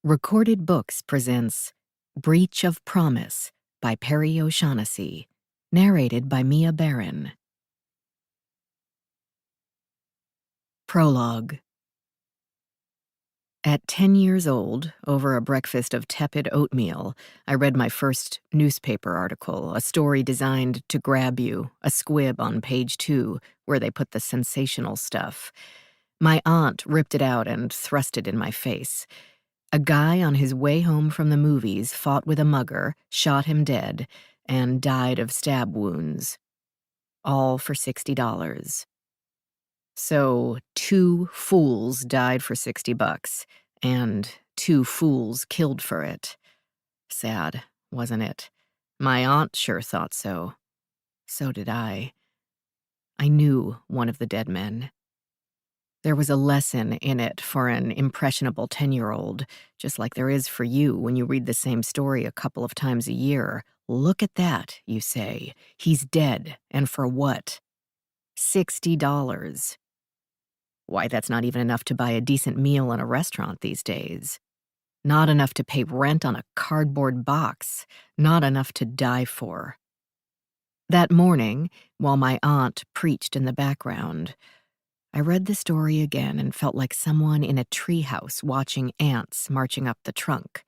Recorded Books presents Breach of Promise by Perri O'Shaughnessy, narrated by Mia Barron. Prologue. At 10 years old, over a breakfast of tepid oatmeal, I read my first newspaper article, a story designed to grab you, a squib on page 2, where they put the sensational stuff. My aunt ripped it out and thrust it in my face. A guy on his way home from the movies fought with a mugger, shot him dead, and died of stab wounds. All for $60. So 2 fools died for $60, and 2 fools killed for it. Sad, wasn't it? My aunt sure thought so. So did I. I knew one of the dead men. There was a lesson in it for an impressionable 10-year-old, just like there is for you when you read the same story a couple of times a year. Look at that, you say. He's dead, and for what? $60. Why, that's not even enough to buy a decent meal in a restaurant these days. Not enough to pay rent on a cardboard box. Not enough to die for. That morning, while my aunt preached in the background, I read the story again and felt like someone in a treehouse watching ants marching up the trunk.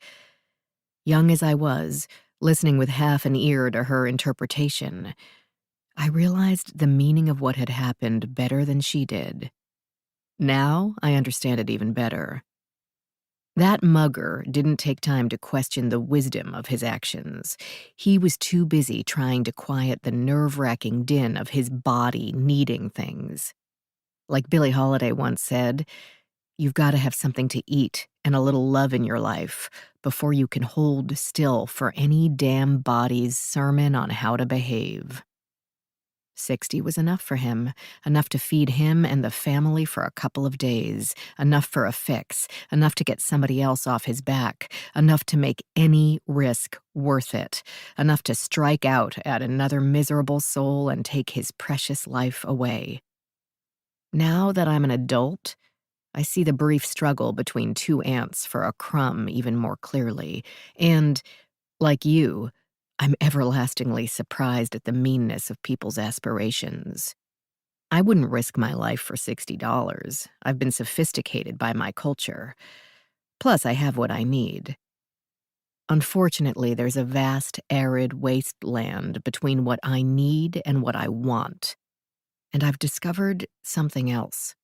Young as I was, listening with half an ear to her interpretation, I realized the meaning of what had happened better than she did. Now I understand it even better. That mugger didn't take time to question the wisdom of his actions. He was too busy trying to quiet the nerve-wracking din of his body needing things. Like Billie Holiday once said, you've got to have something to eat and a little love in your life before you can hold still for any damn body's sermon on how to behave. 60 was enough for him, enough to feed him and the family for a couple of days, enough for a fix, enough to get somebody else off his back, enough to make any risk worth it, enough to strike out at another miserable soul and take his precious life away. Now that I'm an adult, I see the brief struggle between 2 ants for a crumb even more clearly, and, like you, I'm everlastingly surprised at the meanness of people's aspirations. I wouldn't risk my life for $60. I've been sophisticated by my culture. Plus, I have what I need. Unfortunately, there's a vast, arid wasteland between what I need and what I want. And I've discovered something else.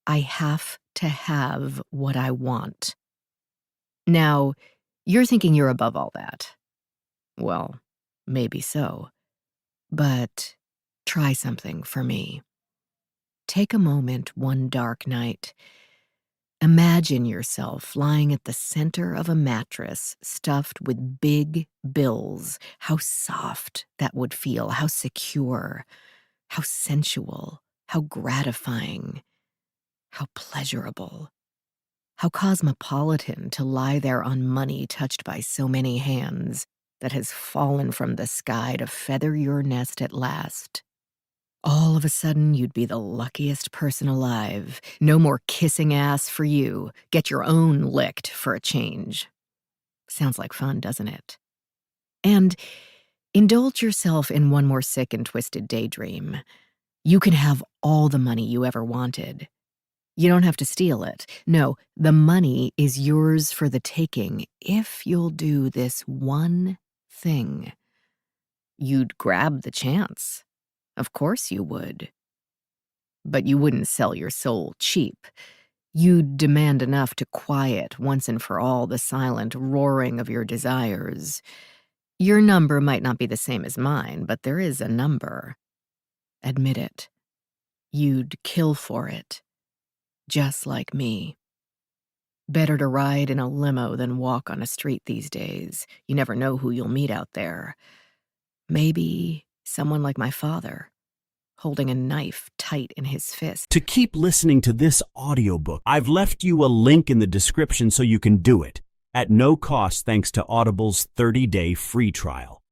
I have to have what I want. Now, you're thinking you're above all that. Well, maybe so. But try something for me. Take a moment one dark night. Imagine yourself lying at the center of a mattress stuffed with big bills. How soft that would feel, how secure, how sensual, how gratifying, how pleasurable. How cosmopolitan to lie there on money touched by so many hands that has fallen from the sky to feather your nest at last. All of a sudden, you'd be the luckiest person alive. No more kissing ass for you. Get your own licked for a change. Sounds like fun, doesn't it? And indulge yourself in one more sick and twisted daydream. You can have all the money you ever wanted. You don't have to steal it. No, the money is yours for the taking if you'll do this one thing. You'd grab the chance. Of course you would. But you wouldn't sell your soul cheap. You'd demand enough to quiet once and for all the silent roaring of your desires. Your number might not be the same as mine, but there is a number. Admit it. You'd kill for it. Just like me. Better to ride in a limo than walk on a street these days. You never know who you'll meet out there. Maybe someone like my father, holding a knife tight in his fist. To keep listening to this audiobook, I've left you a link in the description so you can do it, at no cost thanks to Audible's 30-day free trial.